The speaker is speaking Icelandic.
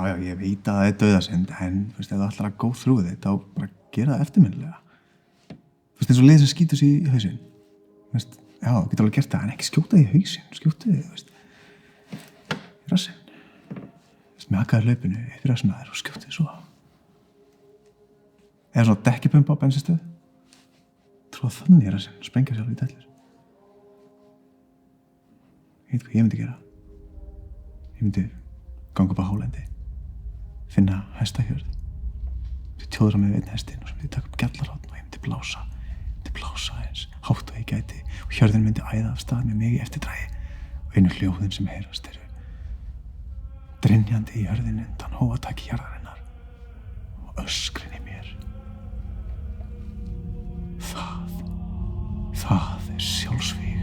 já, ég veit að það er dauðasynd en þú veist, ef þú ætlar að go through it þá bara gera það eftirminnilega. Þú veist, eins og liðið sem skýtur sig í hausinn. Þú veist, já, þú getur alveg gert það en ekki skjóta því í hausinn, skjóta því, þú veist, í rassinn. Þú veist, með hakaði hlaupinu upp í rassinn að þér og skjóta því svo. Eða svona dekkipumpa á bensinstöð. Tróða þannig í rassinn, sprengja sjálf í dellur. Ég veit hvað ég myndi gera. Ég myndi ganga upp á hálendi, finna hestahjörð, tjóðra með einn hestinn og svo myndi ég taka upp gjallarhorn og ég myndi blása eins hátt og ég gæti og hjörðin myndi æða af stað með mig í eftirdragi og einu hljóðin sem heyrast eru drynjandi í hjörðin undan hófataki jarðarinnar og öskrin í mér. Það er sjálfsvíg.